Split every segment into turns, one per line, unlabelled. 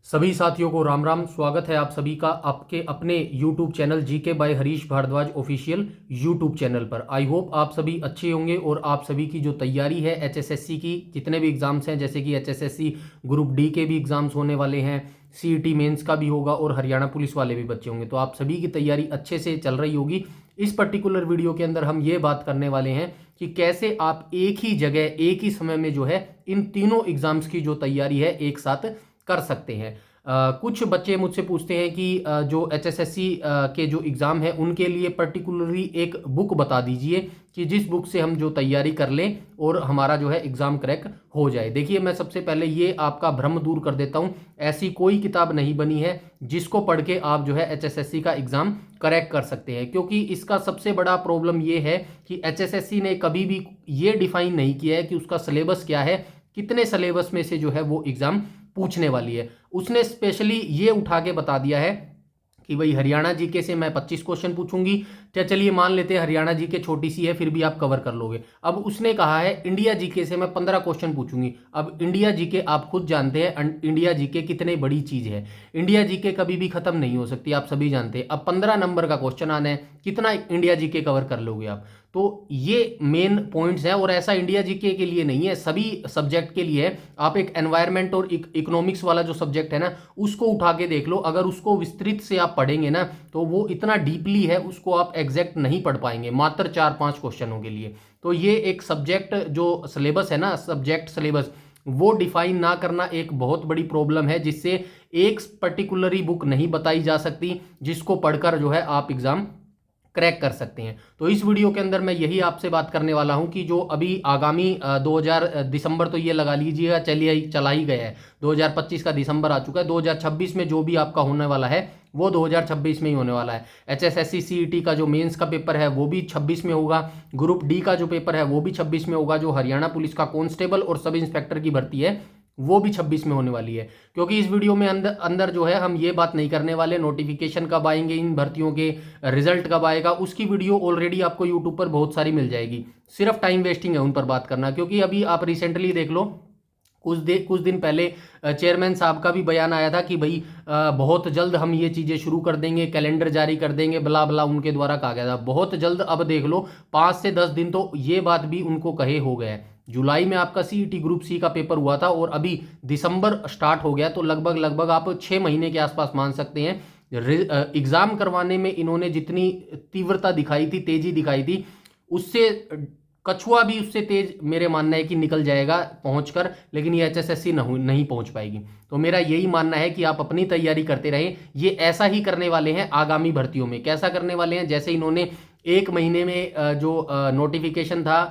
सभी साथियों को राम राम। स्वागत है आप सभी का आपके अपने YouTube channel GK by Harish Bhardwaj official YouTube channel पर। आई होप आप सभी अच्छे होंगे और आप सभी की जो तैयारी है HSSC की, जितने भी एग्जाम्स हैं, जैसे कि HSSC ग्रुप डी के भी एग्जाम्स होने वाले हैं, CET मेंस का भी होगा और हरियाणा पुलिस वाले भी बच्चे होंगे, तो आप सभी की तैयारी अच्छे से चल रही होगी। इस पर्टिकुलर वीडियो के अंदर हम ये बात करने वाले हैं कि कैसे आप एक ही जगह एक ही समय में जो है इन तीनों एग्जाम्स की जो तैयारी है एक साथ कर सकते हैं। कुछ बच्चे मुझसे पूछते हैं कि जो HSSC के जो एग्ज़ाम है उनके लिए पर्टिकुलरली एक बुक बता दीजिए कि जिस बुक से हम जो तैयारी कर लें और हमारा जो है एग्ज़ाम क्रैक हो जाए। देखिए, मैं सबसे पहले ये आपका भ्रम दूर कर देता हूँ, ऐसी कोई किताब नहीं बनी है जिसको पढ़ के आप जो है HSSC का एग्ज़ाम क्रैक कर सकते हैं, क्योंकि इसका सबसे बड़ा प्रॉब्लम ये है कि HSSC ने कभी भी ये डिफाइन नहीं किया है कि उसका सिलेबस क्या है, कितने सिलेबस में से जो है वो एग्ज़ाम पूछने वाली है। उसने स्पेशली ये उठा के बता दिया है कि भाई हरियाणा जीके से मैं 25 क्वेश्चन पूछूंगी। चलिए मान लेते हैं हरियाणा जीके छोटी सी है, फिर भी आप कवर कर लोगे। अब उसने कहा है इंडिया जीके से मैं 15 क्वेश्चन पूछूंगी। अब इंडिया जीके आप खुद जानते हैं इंडिया जीके कितनी बड़ी चीज है। इंडिया जीके कभी भी खत्म नहीं हो सकती, आप सभी जानते हैं। अब 15 नंबर का क्वेश्चन आना है, कितना इंडिया जीके कवर कर लोगे आप? तो ये मेन पॉइंट्स हैं और ऐसा इंडिया जीके के लिए नहीं है, सभी सब्जेक्ट के लिए है। आप एक एनवायरमेंट और इकोनॉमिक्स वाला जो सब्जेक्ट है ना, उसको उठा के देख लो। अगर उसको विस्तृत से आप पढ़ेंगे ना तो वो इतना डीपली है, उसको आप एग्जैक्ट नहीं पढ़ पाएंगे मात्र 4-5 क्वेश्चनों के लिए। तो ये एक सब्जेक्ट जो सिलेबस है ना, सब्जेक्ट सिलेबस, वो डिफाइन ना करना एक बहुत बड़ी प्रॉब्लम है, जिससे एक पर्टिकुलरी बुक नहीं बताई जा सकती जिसको पढ़कर जो है आप एग्जाम क्रैक कर सकते हैं। तो इस वीडियो के अंदर मैं यही आपसे बात करने वाला हूं कि जो अभी आगामी 2000 दिसंबर तो ये लगा लीजिएगा, चलिए चला ही गया है, 2025 का दिसंबर आ चुका है। 2026 में जो भी आपका होने वाला है वो 2026 में ही होने वाला है। HSSC CET का जो मेंस का पेपर है वो भी 26 में होगा। ग्रुप डी का जो पेपर है वो भी 26 में होगा। जो हरियाणा पुलिस का कांस्टेबल और सब इंस्पेक्टर की भर्ती है वो भी 26 में होने वाली है। क्योंकि इस वीडियो में अंदर अंदर जो है हम ये बात नहीं करने वाले नोटिफिकेशन कब आएंगे इन भर्तियों के, रिजल्ट कब आएगा, उसकी वीडियो ऑलरेडी आपको यूट्यूब पर बहुत सारी मिल जाएगी। सिर्फ टाइम वेस्टिंग है उन पर बात करना, क्योंकि अभी आप रिसेंटली देख लो, कुछ दिन पहले चेयरमैन साहब का भी बयान आया था कि भाई बहुत जल्द हम ये चीज़ें शुरू कर देंगे, कैलेंडर जारी कर देंगे, बला बला उनके द्वारा कहा गया था बहुत जल्द। अब देख लो 5 से 10 दिन तो ये बात भी उनको कहे हो गया है। जुलाई में आपका CET ग्रुप सी का पेपर हुआ था और अभी दिसंबर स्टार्ट हो गया, तो लगभग आप 6 महीने के आसपास मान सकते हैं। एग्जाम करवाने में इन्होंने जितनी तीव्रता दिखाई थी, तेजी दिखाई थी, उससे कछुआ भी उससे तेज मेरे मानना है कि निकल जाएगा पहुंचकर, लेकिन ये HSSC नहीं पहुंच पाएगी। तो मेरा यही मानना है कि आप अपनी तैयारी करते रहें। ये ऐसा ही करने वाले हैं आगामी भर्तियों में। कैसा करने वाले हैं? जैसे इन्होंने 1 महीने में जो नोटिफिकेशन था,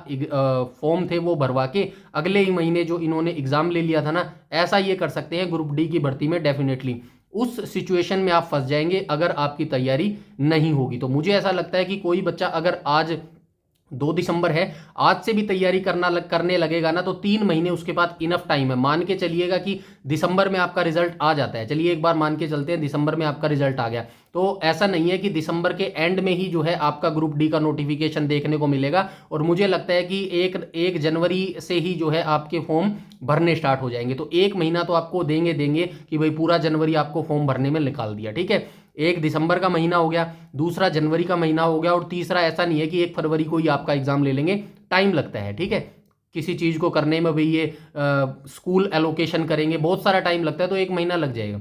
फॉर्म थे वो भरवा के अगले ही महीने जो इन्होंने एग्जाम ले लिया था ना, ऐसा ये कर सकते हैं ग्रुप डी की भर्ती में। डेफिनेटलि उस सिचुएशन में आप फंस जाएंगे अगर आपकी तैयारी नहीं होगी। तो मुझे ऐसा लगता है कि कोई बच्चा अगर आज 2 दिसंबर है, आज से भी तैयारी करने लगेगा ना, तो 3 महीने उसके बाद इनफ टाइम है। मान के चलिएगा कि दिसंबर में आपका रिजल्ट आ जाता है, चलिए एक बार मान के चलते हैं दिसंबर में आपका रिजल्ट आ गया, तो ऐसा नहीं है कि दिसंबर के एंड में ही जो है आपका ग्रुप डी का नोटिफिकेशन देखने को मिलेगा। और मुझे लगता है कि 1 जनवरी से ही जो है आपके फॉर्म भरने स्टार्ट हो जाएंगे। तो 1 महीना तो आपको देंगे कि भाई पूरा जनवरी आपको फॉर्म भरने में निकाल दिया, ठीक है। 1 दिसंबर का महीना हो गया, दूसरा जनवरी का महीना हो गया, और तीसरा ऐसा नहीं है कि 1 फरवरी को ही आपका एग्जाम ले लेंगे। टाइम लगता है, ठीक है, किसी चीज़ को करने में भाई ये स्कूल एलोकेशन करेंगे, बहुत सारा टाइम लगता है, तो 1 महीना लग जाएगा।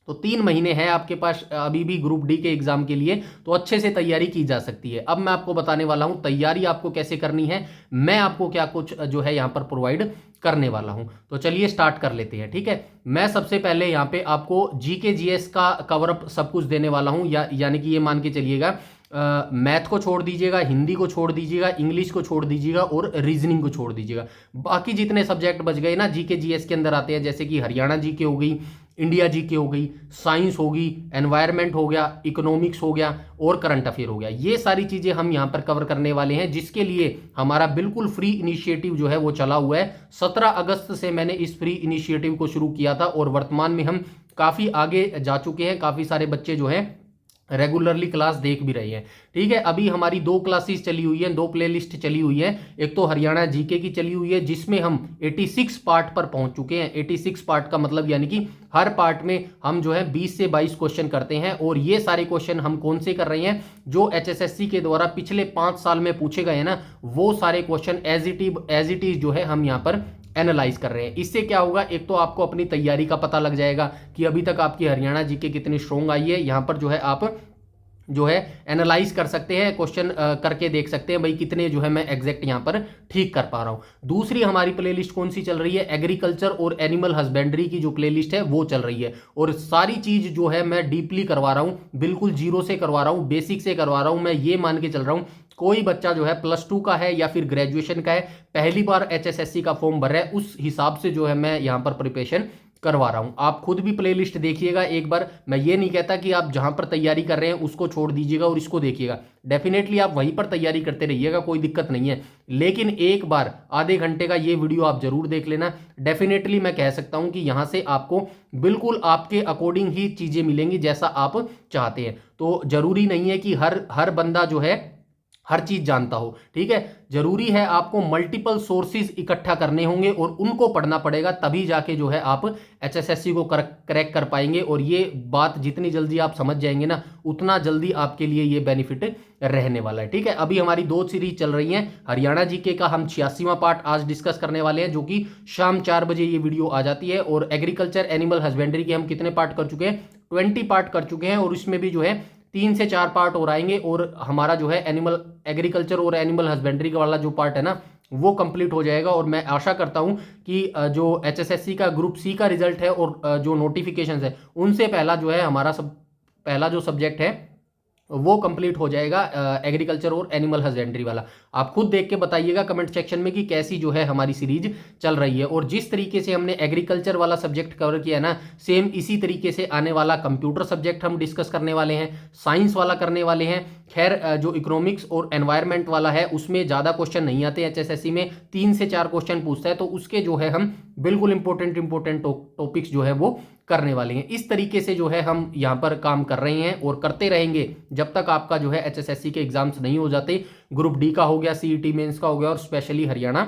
तो 3 महीने हैं आपके पास अभी भी ग्रुप डी के एग्जाम के लिए, तो अच्छे से तैयारी की जा सकती है। अब मैं आपको बताने वाला हूं तैयारी आपको कैसे करनी है, मैं आपको क्या कुछ जो है यहां पर प्रोवाइड करने वाला हूं। तो चलिए स्टार्ट कर लेते हैं, ठीक है। मैं सबसे पहले यहां पे आपको GK GS का कवरअप सब कुछ देने वाला हूं, यानी कि ये मान के चलिएगा मैथ को छोड़ दीजिएगा, हिंदी को छोड़ दीजिएगा, इंग्लिश को छोड़ दीजिएगा और रीजनिंग को छोड़ दीजिएगा। बाकी जितने सब्जेक्ट बच गए ना GK GS के अंदर आते हैं, जैसे कि हरियाणा जीके हो गई, इंडिया जीके हो गई, साइंस होगी, एनवायरनमेंट हो गया, इकोनॉमिक्स हो गया और करंट अफेयर हो गया, ये सारी चीज़ें हम यहाँ पर कवर करने वाले हैं, जिसके लिए हमारा बिल्कुल फ्री इनिशिएटिव जो है वो चला हुआ है। 17 अगस्त से मैंने इस फ्री इनिशिएटिव को शुरू किया था और वर्तमान में हम काफ़ी आगे जा चुके हैं। काफ़ी सारे बच्चे जो हैं रेगुलरली क्लास देख भी रहे हैं। ठीक है, अभी हमारी 2 क्लासेस चली हुई हैं, 2 प्लेलिस्ट चली हुई है। एक तो हरियाणा जीके की चली हुई है जिसमें हम 86 पार्ट पर पहुंच चुके हैं। 86 पार्ट का मतलब यानी कि हर पार्ट में हम जो है 20 से 22 क्वेश्चन करते हैं, और ये सारे क्वेश्चन हम कौन से कर रहे हैं, जो एचएसएससी के द्वारा पिछले 5 साल में पूछे गए हैं ना, वो सारे क्वेश्चन एज इट इज जो है हम यहाँ पर एनालाइज कर रहे हैं। इससे क्या होगा, एक तो आपको अपनी तैयारी का पता लग जाएगा कि अभी तक आपकी हरियाणा जीके कितनी स्ट्रोंग आई है। यहां पर जो है आप जो है एनालाइज कर सकते हैं, क्वेश्चन करके देख सकते हैं भाई कितने जो है मैं एग्जैक्ट यहां पर ठीक कर पा रहा हूं। दूसरी हमारी प्लेलिस्ट कौन सी चल रही है, एग्रीकल्चर और एनिमल हस्बेंड्री की जो प्लेलिस्ट है वो चल रही है, और सारी चीज जो है मैं डीपली करवा रहा हूं, बिल्कुल जीरो से करवा रहा हूं, बेसिक से करवा रहा हूं। मैं ये मान के चल रहा हूं कोई बच्चा जो है +2 का है या फिर ग्रेजुएशन का है, पहली बार एचएसएससी का फॉर्म भर रहा है, उस हिसाब से जो है मैं यहां पर प्रिपरेशन करवा रहा हूं। आप खुद भी प्लेलिस्ट देखिएगा एक बार। मैं ये नहीं कहता कि आप जहां पर तैयारी कर रहे हैं उसको छोड़ दीजिएगा और इसको देखिएगा, डेफिनेटली आप वहीं पर तैयारी करते रहिएगा, कोई दिक्कत नहीं है। लेकिन एक बार आधे घंटे का ये वीडियो आप जरूर देख लेना, डेफिनेटली मैं कह सकता हूं कि यहां से आपको बिल्कुल आपके अकॉर्डिंग ही चीजें मिलेंगी जैसा आप चाहते हैं। तो जरूरी नहीं है कि हर बंदा जो है हर चीज जानता हो। ठीक है, जरूरी है आपको मल्टीपल सोर्सेज इकट्ठा करने होंगे और उनको पढ़ना पड़ेगा, तभी जाके जो है आप एचएसएससी को क्रैक कर पाएंगे। और ये बात जितनी जल्दी आप समझ जाएंगे ना, उतना जल्दी आपके लिए ये बेनिफिट रहने वाला है। ठीक है, अभी हमारी 2 सीरीज चल रही हैं। हरियाणा जीके का हम 86वां पार्ट आज डिस्कस करने वाले हैं, जो कि शाम 4 बजे ये वीडियो आ जाती है। और एग्रीकल्चर एनिमल हस्बेंड्री के हम कितने पार्ट कर चुके हैं, 20 पार्ट कर चुके हैं, और उसमें भी जो है 3 से 4 पार्ट और आएंगे। और हमारा जो है एनिमल एग्रीकल्चर और एनिमल हस्बेंड्री वाला जो पार्ट है ना, वो कंप्लीट हो जाएगा। और मैं आशा करता हूं कि जो एचएसएससी का ग्रुप सी का रिजल्ट है और जो नोटिफिकेशन है, उनसे पहला जो है हमारा पहला जो सब्जेक्ट है वो कंप्लीट हो जाएगा, एग्रीकल्चर और एनिमल हस्बेंड्री वाला। आप खुद देख के बताइएगा कमेंट सेक्शन में कि कैसी जो है हमारी सीरीज चल रही है। और जिस तरीके से हमने एग्रीकल्चर वाला सब्जेक्ट कवर किया ना, सेम इसी तरीके से आने वाला कंप्यूटर सब्जेक्ट हम डिस्कस करने वाले हैं, साइंस वाला करने वाले हैं। खैर जो इकोनॉमिक्स और एनवायरमेंट वाला है उसमें ज़्यादा क्वेश्चन नहीं आते एचएसएससी में, 3 से 4 क्वेश्चन पूछता है, तो उसके जो है हम बिल्कुल इंपॉर्टेंट टॉपिक्स जो है वो करने वाले हैं। इस तरीके से जो है हम यहाँ पर काम कर रहे हैं और करते रहेंगे जब तक आपका जो है एचएसएससी के एग्जाम्स नहीं हो जाते। ग्रुप डी का हो गया, सीईटी मेंस का हो गया, और स्पेशली हरियाणा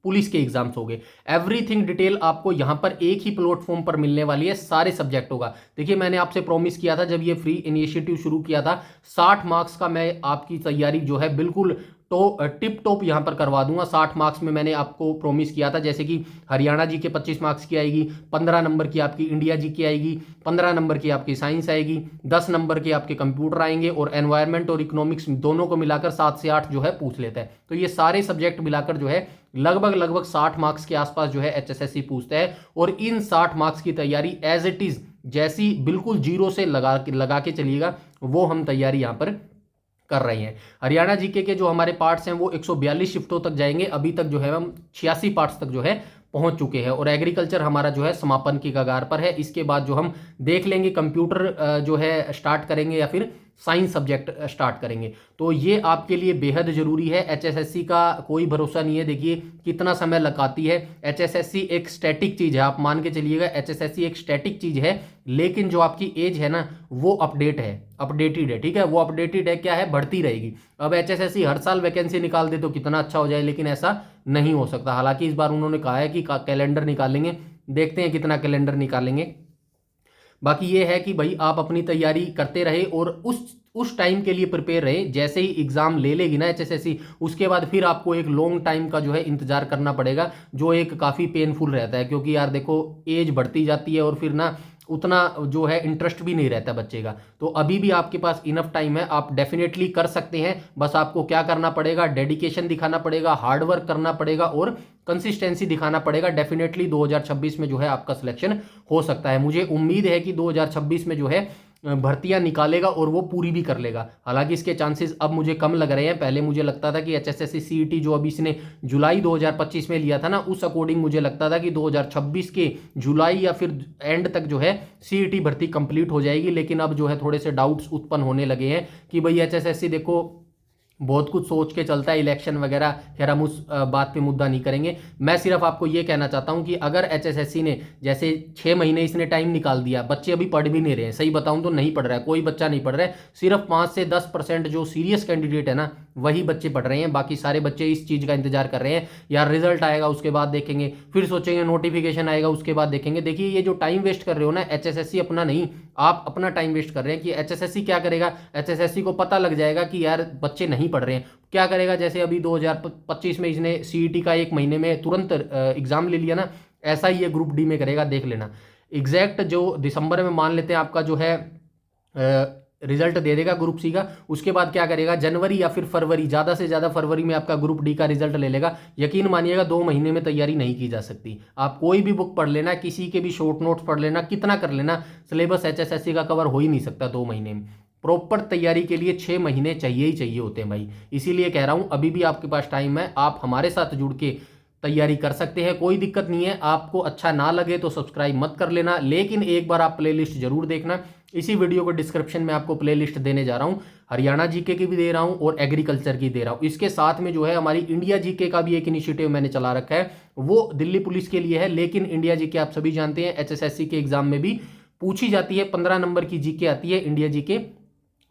पुलिस के एग्जाम्स हो गए। एवरीथिंग डिटेल आपको यहां पर एक ही प्लेटफॉर्म पर मिलने वाली है, सारे सब्जेक्टों का। देखिए मैंने आपसे प्रॉमिस किया था जब ये फ्री इनिशिएटिव शुरू किया था, 60 मार्क्स का मैं आपकी तैयारी जो है बिल्कुल तो टिप टॉप यहां पर करवा दूंगा। 60 मार्क्स में मैंने आपको प्रॉमिस किया था, जैसे कि हरियाणा जी के 25 मार्क्स की आएगी, 15 नंबर की आपकी इंडिया जी की आएगी, 15 नंबर की आपकी साइंस आएगी, 10 नंबर के आपके कंप्यूटर आएंगे, और एनवायरमेंट और इकोनॉमिक्स दोनों को मिलाकर 7 से 8 जो है पूछ लेता है। तो ये सारे सब्जेक्ट मिलाकर जो है लगभग 60 मार्क्स के आसपास जो है एचएसएससी पूछता है। और इन 60 मार्क्स की तैयारी एज इट इज जैसी बिल्कुल जीरो से लगा के चलिएगा, वो हम तैयारी यहां पर कर रहे हैं। हरियाणा जीके के जो हमारे पार्ट्स हैं वो 142 शिफ्टों तक जाएंगे। अभी तक जो है हम 86 पार्ट्स तक जो है पहुंच चुके हैं, और एग्रीकल्चर हमारा जो है समापन की कगार पर है। इसके बाद जो हम देख लेंगे कंप्यूटर जो है स्टार्ट करेंगे या फिर साइंस सब्जेक्ट स्टार्ट करेंगे। तो ये आपके लिए बेहद जरूरी है। एचएसएससी का कोई भरोसा नहीं है, देखिए कितना समय लगाती है। एचएसएससी एक स्टैटिक चीज है, आप मान के चलिएगा एचएसएससी एक स्टैटिक चीज है, लेकिन जो आपकी एज है ना वो अपडेटेड है। ठीक है, वो अपडेटेड है, क्या है, बढ़ती रहेगी। अब एचएसएससी हर साल वैकेंसी निकाल दे तो कितना अच्छा हो जाए, लेकिन ऐसा नहीं हो सकता। हालांकि इस बार उन्होंने कहा है कि कैलेंडर निकालेंगे, देखते हैं कितना कैलेंडर निकालेंगे। बाकी ये है कि भाई आप अपनी तैयारी करते रहे और उस टाइम के लिए प्रिपेयर रहे। जैसे ही एग्जाम ले लेगी ना एचएसएससी, उसके बाद फिर आपको एक लॉन्ग टाइम का जो है इंतजार करना पड़ेगा, जो एक काफ़ी पेनफुल रहता है। क्योंकि यार देखो एज बढ़ती जाती है और फिर ना उतना जो है इंटरेस्ट भी नहीं रहता बच्चे का। तो अभी भी आपके पास इनफ टाइम है, आप डेफिनेटली कर सकते हैं। बस आपको क्या करना पड़ेगा, डेडिकेशन दिखाना पड़ेगा, हार्डवर्क करना पड़ेगा और कंसिस्टेंसी दिखाना पड़ेगा। डेफिनेटली 2026 में जो है आपका सिलेक्शन हो सकता है। मुझे उम्मीद है कि 2026 में जो है भर्तियां निकालेगा और वो पूरी भी कर लेगा। हालांकि इसके चांसेस अब मुझे कम लग रहे हैं। पहले मुझे लगता था कि एचएसएससी सीईटी जो अभी इसने जुलाई 2025 में लिया था ना, उस अकॉर्डिंग मुझे लगता था कि 2026 के जुलाई या फिर एंड तक जो है सीईटी भर्ती कंप्लीट हो जाएगी। लेकिन अब जो है थोड़े से डाउट्स उत्पन्न होने लगे हैं कि भाई एचएसएससी देखो बहुत कुछ सोच के चलता है इलेक्शन वगैरह। खैर हम उस बात पे मुद्दा नहीं करेंगे। मैं सिर्फ आपको ये कहना चाहता हूँ कि अगर एचएसएससी ने जैसे 6 महीने इसने टाइम निकाल दिया, बच्चे अभी पढ़ भी नहीं रहे हैं, सही बताऊँ तो नहीं पढ़ रहा है, कोई बच्चा नहीं पढ़ रहा है, सिर्फ 5 से 10% जो सीरियस कैंडिडेट है ना वही बच्चे पढ़ रहे हैं, बाकी सारे बच्चे इस चीज़ का इंतजार कर रहे हैं यार रिजल्ट आएगा उसके बाद देखेंगे, फिर सोचेंगे नोटिफिकेशन आएगा उसके बाद देखेंगे। देखिए ये जो टाइम वेस्ट कर रहे हो ना, एचएसएससी अपना नहीं, आप अपना टाइम वेस्ट कर रहे हैं। कि एचएसएससी क्या करेगा, एचएसएससी को पता लग जाएगा कि यार बच्चे नहीं पढ़ रहे हैं, क्या करेगा, जैसे अभी 2025 में इसने सीईटी का 1 महीने में तुरंत एग्जाम ले लिया ना, ऐसा ही ये ग्रुप डी में करेगा, देख लेना। एग्जैक्ट जो दिसंबर में मान लेते हैं आपका जो है रिजल्ट दे देगा ग्रुप सी का, उसके बाद क्या करेगा, जनवरी या फिर फरवरी, ज़्यादा से ज़्यादा फरवरी में आपका ग्रुप डी का रिजल्ट ले लेगा। यकीन मानिएगा 2 महीने में तैयारी नहीं की जा सकती। आप कोई भी बुक पढ़ लेना, किसी के भी शॉर्ट नोट्स पढ़ लेना, कितना कर लेना, सिलेबस एचएसएससी का कवर हो ही नहीं सकता 2 महीने में। प्रॉपर तैयारी के लिए 6 महीने चाहिए ही चाहिए होते हैं भाई। इसीलिए कह रहा हूँ अभी भी आपके पास टाइम है, आप हमारे साथ जुड़ के तैयारी कर सकते हैं, कोई दिक्कत नहीं है। आपको अच्छा ना लगे तो सब्सक्राइब मत कर लेना, लेकिन एक बार आप प्लेलिस्ट जरूर देखना। इसी वीडियो को डिस्क्रिप्शन में आपको प्लेलिस्ट देने जा रहा हूं, हरियाणा जीके की भी दे रहा हूं और एग्रीकल्चर की दे रहा हूं। इसके साथ में जो है हमारी इंडिया जीके का भी एक इनिशिएटिव मैंने चला रखा है, वो दिल्ली पुलिस के लिए है, लेकिन इंडिया जीके आप सभी जानते हैं एचएसएससी के एग्जाम में भी पूछी जाती है। 15 नंबर की जीके आती है इंडिया जीके,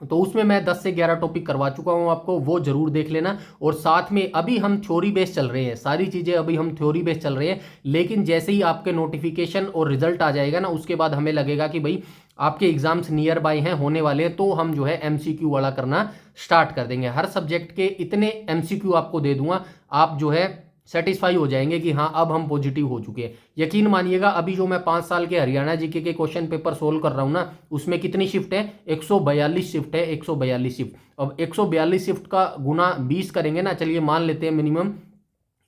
तो उसमें मैं 10 से 11 टॉपिक करवा चुका हूं आपको, वो जरूर देख लेना। और साथ में अभी हम थ्योरी बेस चल रहे हैं, सारी चीज़ें अभी हम थ्योरी बेस चल रहे हैं, लेकिन जैसे ही आपके नोटिफिकेशन और रिजल्ट आ जाएगा ना, उसके बाद हमें लगेगा कि भाई आपके एग्जाम्स नियर बाय हैं, होने वाले हैं, तो हम जो है एमसीक्यू वाला करना स्टार्ट कर देंगे। हर सब्जेक्ट के इतने एमसीक्यू आपको दे दूंगा, आप जो है सेटिस्फाई हो जाएंगे कि हाँ अब हम पॉजिटिव हो चुके हैं। यकीन मानिएगा अभी जो मैं 5 साल के हरियाणा जीके के क्वेश्चन पेपर सोल्व कर रहा हूँ ना, उसमें कितनी शिफ्ट है, 142 शिफ्ट है, 142 शिफ्ट। अब 142 शिफ्ट का गुना 20 करेंगे ना, चलिए मान लेते हैं मिनिमम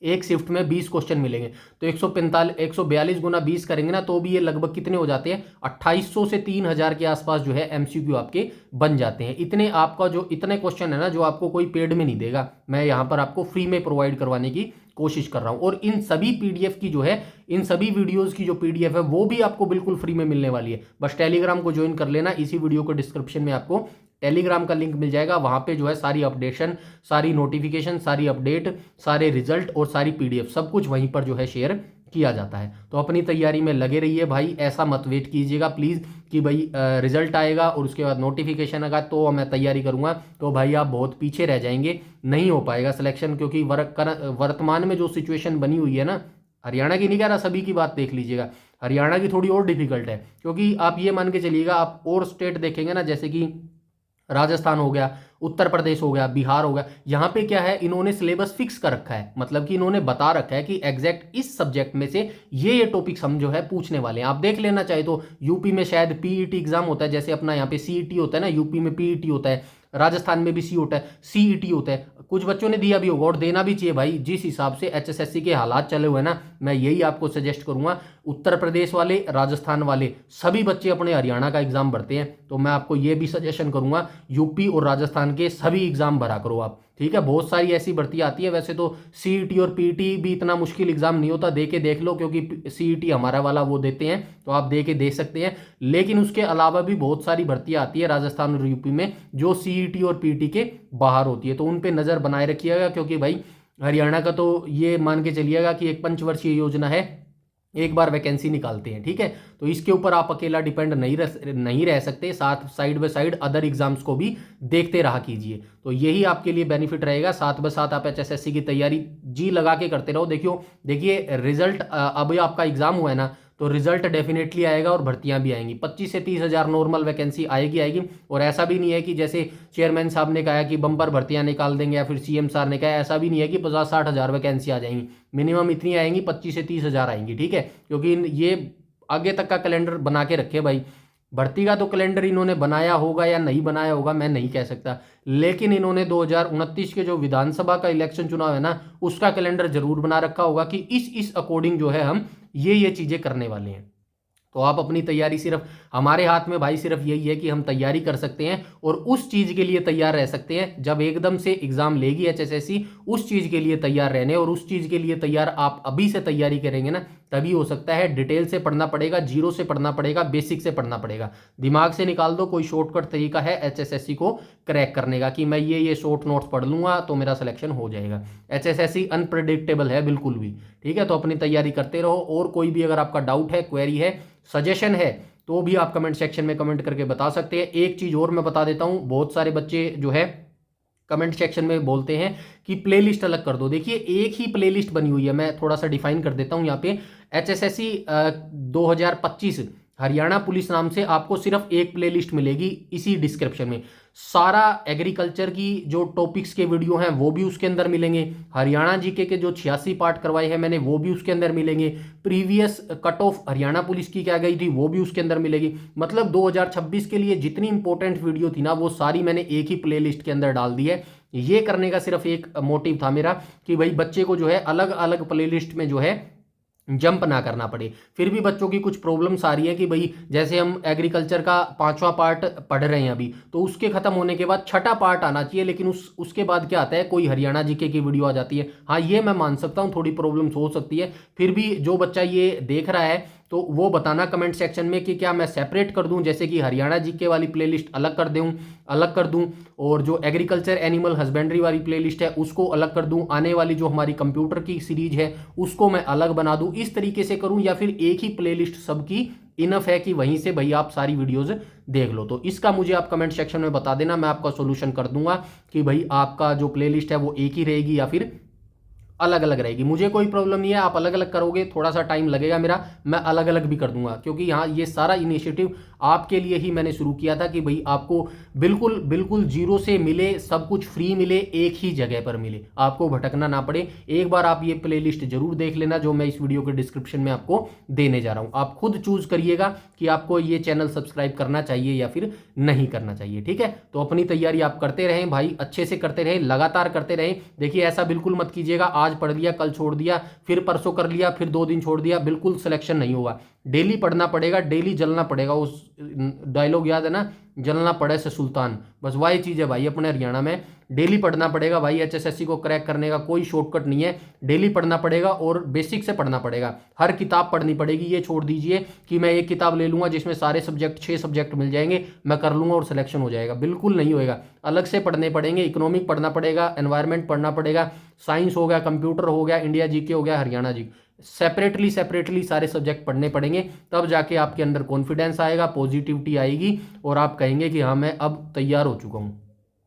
एक शिफ्ट में 20 क्वेश्चन मिलेंगे, तो 142 गुना 20 करेंगे ना, तो भी ये लगभग कितने हो जाते हैं, 2800 से 3000 के आसपास जो है एमसीक्यू आपके बन जाते हैं। इतने आपका जो इतने क्वेश्चन है ना, जो आपको कोई पेड में नहीं देगा, मैं यहाँ पर आपको फ्री में प्रोवाइड करवाने की कोशिश कर रहा हूँ। और इन सभी पीडीएफ की जो है, इन सभी वीडियोस की जो पीडीएफ है वो भी आपको बिल्कुल फ्री में मिलने वाली है। बस टेलीग्राम को ज्वाइन कर लेना, इसी वीडियो को डिस्क्रिप्शन में आपको टेलीग्राम का लिंक मिल जाएगा, वहां पे जो है सारी अपडेशन, सारी नोटिफिकेशन, सारी अपडेट, सारे रिजल्ट और सारी पीडीएफ सब कुछ वहीं पर जो है शेयर किया जाता है। तो अपनी तैयारी में लगे रहिए भाई, ऐसा मत वेट कीजिएगा प्लीज़ कि भाई रिजल्ट आएगा और उसके बाद नोटिफिकेशन आएगा तो मैं तैयारी करूंगा, तो भाई आप बहुत पीछे रह जाएंगे, नहीं हो पाएगा सिलेक्शन। क्योंकि वर्तमान में जो सिचुएशन बनी हुई है ना, हरियाणा की नहीं कह रहा, सभी की बात देख लीजिएगा, हरियाणा की थोड़ी और डिफिकल्ट है। क्योंकि आप ये मान के चलिएगा, आप और स्टेट देखेंगे ना, जैसे कि राजस्थान हो गया, उत्तर प्रदेश हो गया, बिहार हो गया, यहाँ पे क्या है, इन्होंने सिलेबस फिक्स कर रखा है, मतलब कि इन्होंने बता रखा है कि एग्जैक्ट इस सब्जेक्ट में से ये टॉपिक्स हम जो है पूछने वाले हैं। आप देख लेना चाहे तो यूपी में शायद पीईटी एग्जाम होता है, जैसे अपना यहाँ पे सीईटी होता है ना, यूपी में पीईटी होता है, राजस्थान में भी सीईटी होता है। कुछ बच्चों ने दिया भी होगा और देना भी चाहिए भाई, जिस हिसाब से एचएसएससी के हालात चले हुए हैं ना, मैं यही आपको सजेस्ट करूंगा। उत्तर प्रदेश वाले, राजस्थान वाले सभी बच्चे अपने हरियाणा का एग्जाम भरते हैं, तो मैं आपको ये भी सजेशन करूंगा यूपी और राजस्थान के सभी एग्जाम भरा करो आप, ठीक है। बहुत सारी ऐसी भर्ती आती है, वैसे तो सीईटी और पीईटी भी इतना मुश्किल एग्जाम नहीं होता, दे के देख लो, क्योंकि सीईटी हमारा वाला वो देते हैं, तो आप दे के दे सकते हैं। लेकिन उसके अलावा भी बहुत सारी भर्तियां आती है राजस्थान और यूपी में, जो सीईटी और पीईटी के बाहर होती है, तो उन पे नजर बनाए रखिएगा। क्योंकि भाई हरियाणा का तो ये मान के चलिएगा कि एक पंचवर्षीय योजना है, एक बार वैकेंसी निकालते हैं, ठीक है। तो इसके ऊपर आप अकेला डिपेंड नहीं रह सकते, साथ side by side other exams को भी देखते रहा कीजिए, तो यही आपके लिए बेनिफिट रहेगा। साथ बाय साथ आप एचएसएससी की तैयारी जी लगा के करते रहो। देखिए रिजल्ट अभी आपका एग्जाम हुआ है ना, तो रिजल्ट डेफिनेटली आएगा और भर्तियां भी आएंगी, 25 से 30 हज़ार नॉर्मल वैकेंसी आएगी। और ऐसा भी नहीं है कि जैसे चेयरमैन साहब ने कहा कि बम्पर भर्तियां निकाल देंगे, या फिर सीएम सर ने कहा, ऐसा भी नहीं है कि 50-60 हज़ार वैकेंसी आ जाएंगी। मिनिमम इतनी आएंगी, 25 से 30 हज़ार आएंगी, ठीक है। क्योंकि ये आगे तक का कैलेंडर बना के रखे भाई, भर्ती का तो कैलेंडर इन्होंने बनाया होगा या नहीं बनाया होगा मैं नहीं कह सकता, लेकिन इन्होंने 2029 के जो विधानसभा का इलेक्शन चुनाव है ना, उसका कैलेंडर जरूर बना रखा होगा कि इस अकॉर्डिंग जो है हम ये चीजें करने वाले हैं। तो आप अपनी तैयारी सिर्फ, हमारे हाथ में भाई सिर्फ यही है कि हम तैयारी कर सकते हैं और उस चीज़ के लिए तैयार रह सकते हैं जब एकदम से एग्जाम लेगी एचएसएससी, उस चीज़ के लिए तैयार रहने, और उस चीज़ के लिए तैयार आप अभी से तैयारी करेंगे ना, तभी हो सकता है। डिटेल से पढ़ना पड़ेगा, जीरो से पढ़ना पड़ेगा, बेसिक से पढ़ना पड़ेगा। दिमाग से निकाल दो, कोई शॉर्टकट तरीका है एचएसएससी को क्रैक करने का कि मैं ये शॉर्ट नोट्स पढ़ लूंगा तो मेरा सिलेक्शन हो जाएगा। एचएसएससी अनप्रेडिक्टेबल है बिल्कुल भी, ठीक है। तो अपनी तैयारी करते रहो, और कोई भी अगर आपका डाउट है, क्वेरी है, सजेशन है, तो भी आप कमेंट सेक्शन में कमेंट करके बता सकते हैं। एक चीज और मैं बता देता हूं, बहुत सारे बच्चे जो है कमेंट सेक्शन में बोलते हैं कि प्लेलिस्ट अलग कर दो। देखिए एक ही प्लेलिस्ट बनी हुई है, मैं थोड़ा सा डिफाइन कर देता हूं यहाँ पे। एचएसएससी 2025 हरियाणा पुलिस नाम से आपको सिर्फ एक प्लेलिस्ट मिलेगी इसी डिस्क्रिप्शन में। सारा एग्रीकल्चर की जो टॉपिक्स के वीडियो हैं वो भी उसके अंदर मिलेंगे। हरियाणा जीके के जो 86 पार्ट करवाए हैं मैंने वो भी उसके अंदर मिलेंगे। Previous cut off Haryana police की क्या गई थी वो भी उसके अंदर मिलेगी। मतलब 2026 के लिए जितनी इंपॉर्टेंट वीडियो थी ना वो सारी मैंने एक ही प्लेलिस्ट के अंदर डाल दी है। ये करने का सिर्फ एक मोटिव था मेरा कि भाई बच्चे को जो है अलग अलग प्लेलिस्ट में जो है जंप ना करना पड़े। फिर भी बच्चों की कुछ प्रॉब्लम्स आ रही है कि भाई जैसे हम एग्रीकल्चर का 5वां पार्ट पढ़ रहे हैं अभी, तो उसके खत्म होने के बाद 6ठा पार्ट आना चाहिए, लेकिन उसके बाद क्या आता है, कोई हरियाणा जीके की वीडियो आ जाती है। हाँ ये मैं मान सकता हूँ थोड़ी प्रॉब्लम्स हो सकती है। फिर भी जो बच्चा ये देख रहा है तो वो बताना कमेंट सेक्शन में कि क्या मैं सेपरेट कर दूं, जैसे कि हरियाणा जीके वाली प्लेलिस्ट अलग कर दूं और जो एग्रीकल्चर एनिमल हस्बेंड्री वाली प्लेलिस्ट है उसको अलग कर दूं, आने वाली जो हमारी कंप्यूटर की सीरीज है उसको मैं अलग बना दूं, इस तरीके से करूं, या फिर एक ही प्लेलिस्ट सबकी इनफ है कि वहीं से भाई आप सारी वीडियोज देख लो। तो इसका मुझे आप कमेंट सेक्शन में बता देना, मैं आपका सोल्यूशन कर दूंगा कि भाई आपका जो प्लेलिस्ट है वो एक ही रहेगी या फिर अलग अलग रहेगी। मुझे कोई प्रॉब्लम नहीं है, आप अलग अलग करोगे, थोड़ा सा टाइम लगेगा मेरा, मैं अलग अलग भी कर दूंगा, क्योंकि यहाँ ये सारा इनिशिएटिव आपके लिए ही मैंने शुरू किया था कि भाई आपको बिल्कुल बिल्कुल जीरो से मिले, सब कुछ फ्री मिले, एक ही जगह पर मिले, आपको भटकना ना पड़े। एक बार आप ये प्लेलिस्ट जरूर देख लेना जो मैं इस वीडियो के डिस्क्रिप्शन में आपको देने जा रहा हूँ। आप खुद चूज करिएगा कि आपको ये चैनल सब्सक्राइब करना चाहिए या फिर नहीं करना चाहिए, ठीक है। तो अपनी तैयारी आप करते रहें भाई, अच्छे से करते रहें, लगातार करते रहें। देखिए ऐसा बिल्कुल मत कीजिएगा आज पढ़ लिया कल छोड़ दिया, फिर परसों कर लिया फिर 2 दिन छोड़ दिया, बिल्कुल सिलेक्शन नहीं होगा। डेली पढ़ना पड़ेगा, डेली जलना पड़ेगा। उस डायलॉग याद है ना, जलना पड़े से सुल्तान, बस वही चीज़ है भाई अपने हरियाणा में। डेली पढ़ना पड़ेगा भाई, एचएसएससी को क्रैक करने का कोई शॉर्टकट नहीं है। डेली पढ़ना पड़ेगा और बेसिक से पढ़ना पड़ेगा, हर किताब पढ़नी पड़ेगी। ये छोड़ दीजिए कि मैं एक किताब ले लूंगा जिसमें सारे सब्जेक्ट 6 सब्जेक्ट मिल जाएंगे, मैं कर लूंगा और सिलेक्शन हो जाएगा, बिल्कुल नहीं होएगा। अलग से पढ़ने पड़ेंगे, इकोनॉमिक पढ़ना पड़ेगा, एनवायरमेंट पढ़ना पड़ेगा, साइंस हो गया, कंप्यूटर हो गया, इंडिया जीके हो गया, हरियाणा जी, सेपरेटली सारे सब्जेक्ट पढ़ने पड़ेंगे। तब जाके आपके अंदर कॉन्फिडेंस आएगा, पॉजिटिविटी आएगी और आप कहेंगे कि हाँ मैं अब तैयार हो चुका हूँ।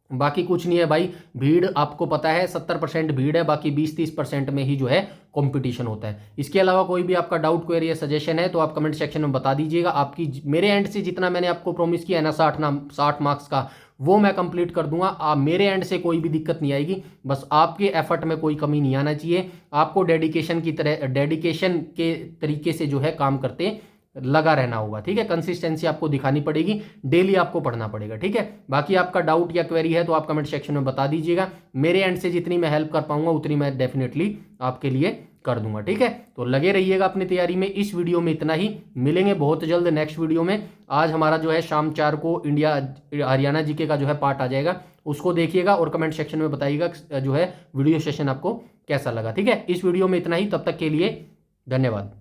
बाकी कुछ नहीं है भाई, भीड़ आपको पता है 70% भीड़ है, बाकी 20-30% में ही जो है कंपटीशन होता है। इसके अलावा कोई भी आपका डाउट, क्वेरी या सजेशन है तो आप कमेंट सेक्शन में बता दीजिएगा। आपकी मेरे एंड से जितना मैंने आपको प्रॉमिस किया है ना 60 मार्क्स का, वो मैं कंप्लीट कर दूंगा। आप मेरे एंड से कोई भी दिक्कत नहीं आएगी, बस आपके एफर्ट में कोई कमी नहीं आना चाहिए। आपको डेडिकेशन के तरीके से जो है काम करते लगा रहना होगा, ठीक है। कंसिस्टेंसी आपको दिखानी पड़ेगी, डेली आपको पढ़ना पड़ेगा, ठीक है। बाकी आपका डाउट या क्वेरी है तो आप कमेंट सेक्शन में बता दीजिएगा। मेरे एंड से जितनी मैं हेल्प कर पाऊंगा उतनी मैं डेफिनेटली आपके लिए कर दूंगा, ठीक है। तो लगे रहिएगा अपनी तैयारी में। इस वीडियो में इतना ही, मिलेंगे बहुत जल्द नेक्स्ट वीडियो में। आज हमारा जो है शाम 4 को इंडिया हरियाणा जीके का जो है पार्ट आ जाएगा, उसको देखिएगा और कमेंट सेक्शन में बताइएगा जो है वीडियो सेशन आपको कैसा लगा, ठीक है। इस वीडियो में इतना ही, तब तक के लिए धन्यवाद।